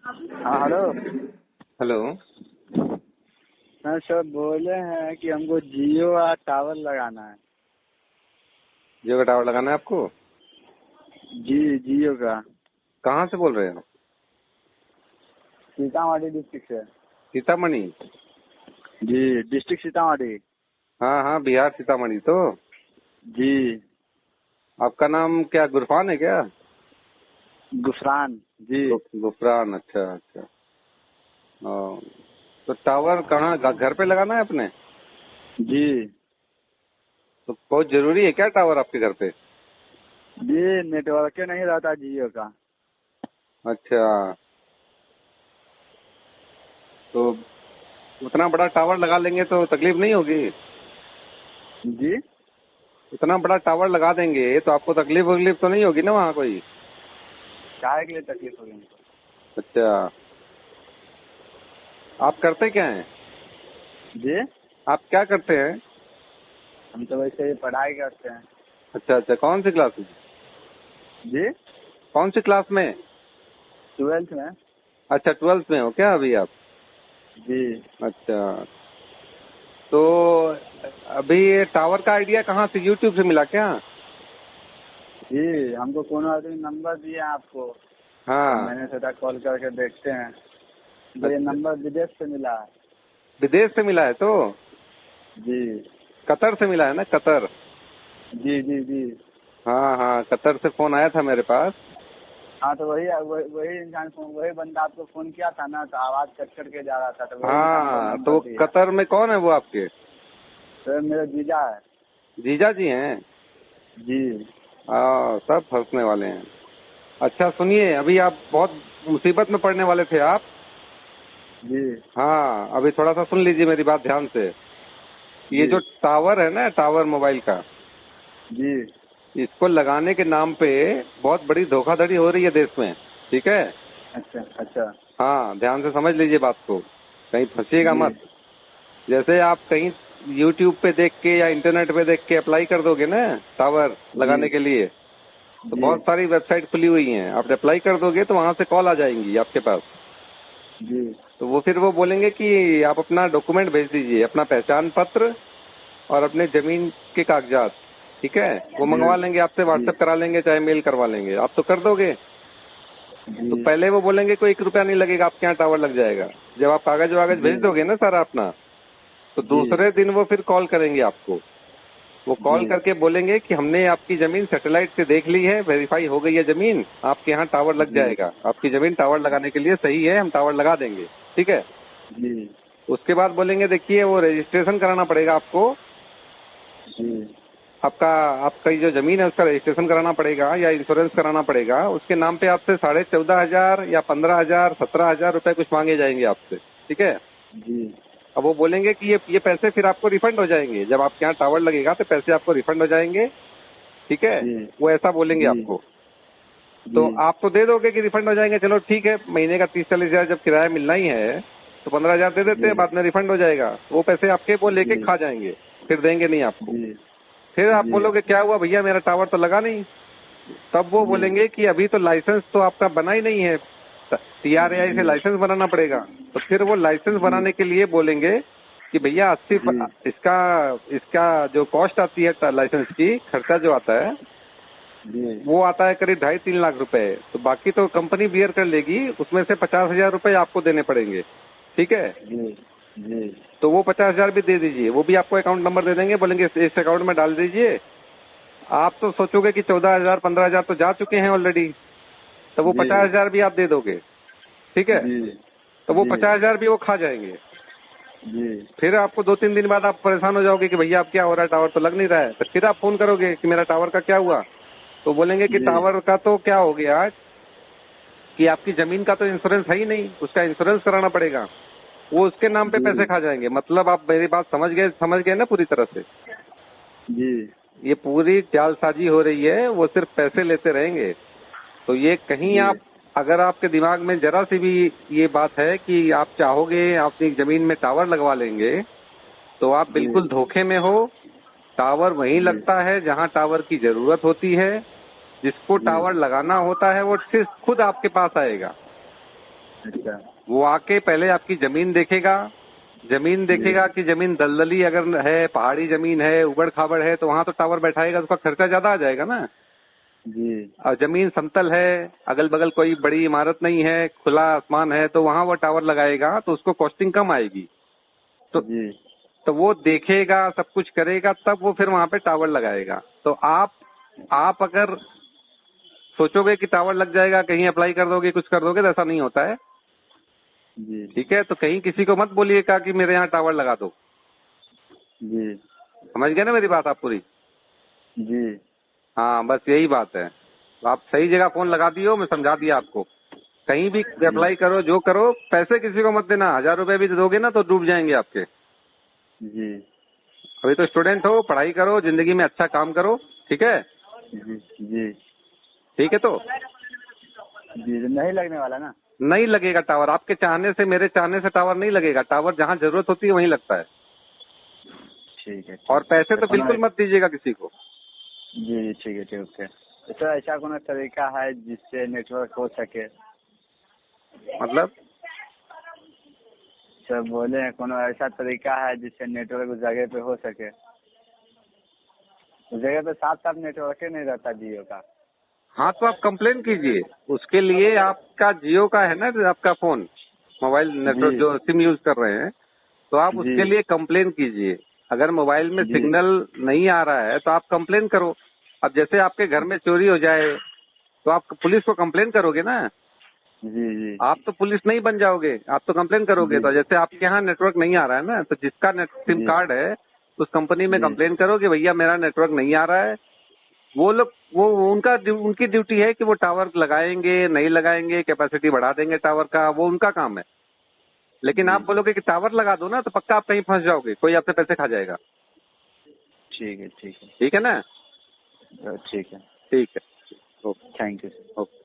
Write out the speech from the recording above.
हाँ hello. Hello. हाँ sir, बोले हैं कि हमको जियो का टावर लगाना है। जियो का टावर लगाना है आपको? जी, जियो का। कहाँ से बोल रहे हो? सीतामढ़ी डिस्ट्रिक्ट से। सीतामढ़ी? जी, डिस्ट्रिक्ट सीतामढ़ी। हाँ हाँ, बिहार सीतामढ़ी। तो जी। आपका नाम क्या गुरफान है क्या? गुफरान। जी। गुफरान, अच्छा अच्छा। हाँ, तो टावर कहाँ, घर पे लगाना है अपने? जी। तो बहुत जरूरी है क्या टावर आपके घर पे? जी, नेटवर्क नहीं रहता जियो का। अच्छा, तो उतना बड़ा टावर लगा लेंगे तो तकलीफ नहीं होगी? जी। उतना बड़ा टावर लगा देंगे तो आपको तकलीफ वकलीफ तो नहीं होगी ना वहाँ कोई? काहे के लिए तकलीफ होगी हमको? अच्छा, आप करते क्या हैं? जी, आप क्या करते हैं? हम तो वैसे ही पढ़ाई करते हैं। अच्छा अच्छा, कौन सी क्लास में? जी, कौन सी क्लास में? 12th में। अच्छा, 12th में हो क्या अभी आप? जी। अच्छा, तो अभी ये टावर का आइडिया कहाँ से, यूट्यूब से मिला क्या? जी, हमको कौन आदमी नंबर दिया आपको, तो हाँ। मैंने सोचा कॉल करके देखते हैं। तो ये अच्छा, नंबर विदेश से मिला है। विदेश से मिला है तो? जी। कतर से मिला है ना, कतर? जी जी जी। हाँ हाँ, कतर से फोन आया था मेरे पास। हाँ, तो वही इंसान वही बंदा आपको फोन किया था ना, तो आवाज कट करके जा रहा था, तो वही इंसान को हाँ, नंबर तो दिया। कतर में कौन है वो आपके? तो मेरा जीजा है। जीजा जी हैं? जी। हाँ, सब फंसने वाले हैं। अच्छा सुनिए, अभी आप बहुत मुसीबत में पड़ने वाले थे आप। जी हाँ, अभी थोड़ा सा सुन लीजिए मेरी बात ध्यान से। ये जी जो टावर है ना, टावर मोबाइल का, जी। इसको लगाने के नाम पे बहुत बड़ी धोखाधड़ी हो रही है देश में। ठीक है? अच्छा अच्छा। हाँ, ध्यान से समझ लीजिए बात को, कहीं फंसिएगा जी मत। जैसे आप कहीं यूट्यूब पे देख के या इंटरनेट पे देख के अप्लाई कर दोगे ना टावर जी लगाने के लिए, तो जी बहुत सारी वेबसाइट खुली हुई हैं, आप अप्लाई कर दोगे तो वहां से कॉल आ जाएंगी आपके पास। जी तो वो फिर वो बोलेंगे कि आप अपना डॉक्यूमेंट भेज दीजिए, अपना पहचान पत्र और अपने जमीन के कागजात। ठीक है? वो जी मंगवा लेंगे आपसे, जी व्हाट्सएप करा लेंगे, चाहे मेल करवा लेंगे, आप तो कर दोगे। तो जी पहले वो बोलेंगे कोई 1 रुपया नहीं लगेगा, आपके यहाँ टावर लग जाएगा। जब आप कागज वागज जी भेज दोगे ना सारा अपना, तो जी दूसरे दिन वो फिर कॉल करेंगे आपको। वो कॉल जी करके बोलेंगे कि हमने आपकी जमीन सैटेलाइट से देख ली है, वेरीफाई हो गई है जमीन, आपके यहाँ टावर लग जी जाएगा, आपकी जमीन टावर लगाने के लिए सही है, हम टावर लगा देंगे। ठीक है? जी उसके बाद बोलेंगे देखिए वो रजिस्ट्रेशन कराना पड़ेगा आपको, जी आपका आपका जो जमीन है उसका रजिस्ट्रेशन कराना पड़ेगा या इंश्योरेंस कराना पड़ेगा। उसके नाम पे आपसे 14,500 या 15,000 17,000 रुपए कुछ मांगे जाएंगे आपसे। ठीक है? जी अब वो बोलेंगे कि ये पैसे फिर आपको रिफंड हो जाएंगे, जब आपके यहाँ टावर लगेगा तो पैसे आपको रिफंड हो जाएंगे। ठीक है? जी वो ऐसा बोलेंगे जी आपको। तो जी आप तो दे दोगे कि रिफंड हो जाएंगे, चलो ठीक है, महीने का 30-40 हजार जब किराया मिलना ही है तो 15,000 दे देते हैं, जी बाद में रिफंड हो जाएगा। वो पैसे आपके वो लेके जी खा जाएंगे, फिर देंगे नहीं आपको। जी फिर आप जी बोलोगे क्या हुआ भैया, मेरा टावर तो लगा नहीं। तब वो जी बोलेंगे कि अभी तो लाइसेंस तो आपका बना ही नहीं है, TRAI से जी लाइसेंस बनाना पड़ेगा। तो फिर वो लाइसेंस जी बनाने के लिए बोलेंगे कि भैया 80 जी इसका इसका जो कॉस्ट आती है लाइसेंस की, खर्चा जो आता है जी वो आता है करीब 2.5-3 लाख रुपए। तो बाकी तो कंपनी बियर कर लेगी, उसमें से 50,000 रुपए आपको देने पड़ेंगे। ठीक है? जी जी तो वो 50,000 भी दे दीजिए, वो भी आपको अकाउंट नंबर दे देंगे, बोलेंगे इस अकाउंट में डाल दीजिए। आप तो सोचोगे कि 14,000 15,000 तो जा चुके हैं ऑलरेडी, तो वो जी 50,000 भी आप दे दोगे। ठीक है? जी तो वो जी 50,000 भी वो खा जाएंगे। जी फिर आपको 2-3 दिन बाद आप परेशान हो जाओगे कि भैया अब क्या हो रहा है, टावर तो लग नहीं रहा है। तो फिर आप फोन करोगे कि मेरा टावर का क्या हुआ, तो बोलेंगे कि जी टावर का तो क्या हो गया कि आपकी जमीन का तो इंश्योरेंस है ही नहीं, उसका इंश्योरेंस कराना पड़ेगा। वो उसके नाम पे पैसे जी खा जाएंगे। मतलब आप मेरी बात समझ गए ना पूरी तरह से? जी ये पूरी जालसाजी हो रही है, वो सिर्फ पैसे लेते रहेंगे। तो ये कहीं जी आप, अगर आपके दिमाग में जरा सी भी ये बात है कि आप चाहोगे अपनी जमीन में टावर लगवा लेंगे, तो आप जी बिल्कुल धोखे में हो। टावर वहीं जी लगता है जहां टावर की जरूरत होती है। जिसको जी टावर लगाना होता है वो सिर्फ खुद आपके पास आएगा। अच्छा। वो आके पहले आपकी जमीन देखेगा, जमीन देखेगा कि जमीन दलदली अगर है, पहाड़ी जमीन है, उबड़ खाबड़ है, तो वहां तो टावर बैठाएगा, तो उसका खर्चा ज्यादा आ जाएगा ना। जी। और जमीन समतल है, अगल बगल कोई बड़ी इमारत नहीं है, खुला आसमान है, तो वहां वो टावर लगाएगा तो उसको कॉस्टिंग कम आएगी। जी। तो वो देखेगा, सब कुछ करेगा, तब वो फिर वहां पे टावर लगाएगा। तो आप अगर सोचोगे कि टावर लग जाएगा, कहीं अप्लाई कर दोगे, कुछ कर दोगे, तो ऐसा नहीं होता है। जी। ठीक है, तो कहीं किसी को मत बोलिएगा कि मेरे यहाँ टावर लगा दो। जी। समझ गए ना मेरी बात आप पूरी? जी। हाँ, बस यही बात है। तो आप सही जगह फोन लगा दियो, मैं समझा दिया आपको। कहीं भी अप्लाई करो, जो करो, पैसे किसी को मत देना। 1000 रुपए भी दोगे ना तो डूब जाएंगे आपके। जी। अभी तो स्टूडेंट हो, पढ़ाई करो, जिंदगी में अच्छा काम करो। ठीक है? जी। जी। ठीक है, तो जी नहीं लगने वाला ना? नहीं लगेगा टावर। आपके चाहने से, मेरे चाहने से टावर नहीं लगेगा। टावर जहाँ जरूरत होती है वहीं लगता है। ठीक है। और पैसे तो बिल्कुल मत दीजिएगा किसी को। जी ठीक है, ठीक है। तो सर ऐसा कोनो तरीका है जिससे नेटवर्क हो सके? मतलब सर बोले हैं कोनो ऐसा तरीका है जिससे नेटवर्क उस जगह पे हो सके? उस जगह पे साफ साफ नेटवर्क ही नहीं रहता जियो का। हाँ, तो आप कंप्लेन कीजिए। उसके लिए आपका जियो का है ना, आपका फोन, मोबाइल नेटवर्क जी। जो सिम यूज कर रहे हैं, तो आप जी। उसके लिए कंप्लेन कीजिए। अगर मोबाइल में जी। सिग्नल नहीं आ रहा है तो आप कंप्लेन करो। अब जैसे आपके घर में चोरी हो जाए तो आप पुलिस को कंप्लेन करोगे ना। जी। जी। आप तो पुलिस नहीं बन जाओगे, आप तो कंप्लेन करोगे। जी। तो जैसे आपके यहाँ नेटवर्क नहीं आ रहा है ना, तो जिसका सिम जी। कार्ड है उस कंपनी में जी। कंप्लेन करो कि भैया मेरा नेटवर्क नहीं आ रहा है। वो लोग उनकी ड्यूटी है कि वो टावर लगाएंगे, नहीं लगाएंगे, कैपेसिटी बढ़ा देंगे टावर का, वो उनका काम है। लेकिन आप बोलोगे कि टावर लगा दो ना, तो पक्का आप कहीं फंस जाओगे, कोई आपसे पैसे खा जाएगा। ठीक है, ठीक है। ठीक है ना? ठीक है। ठीक है, ओके, थैंक यू। ओके।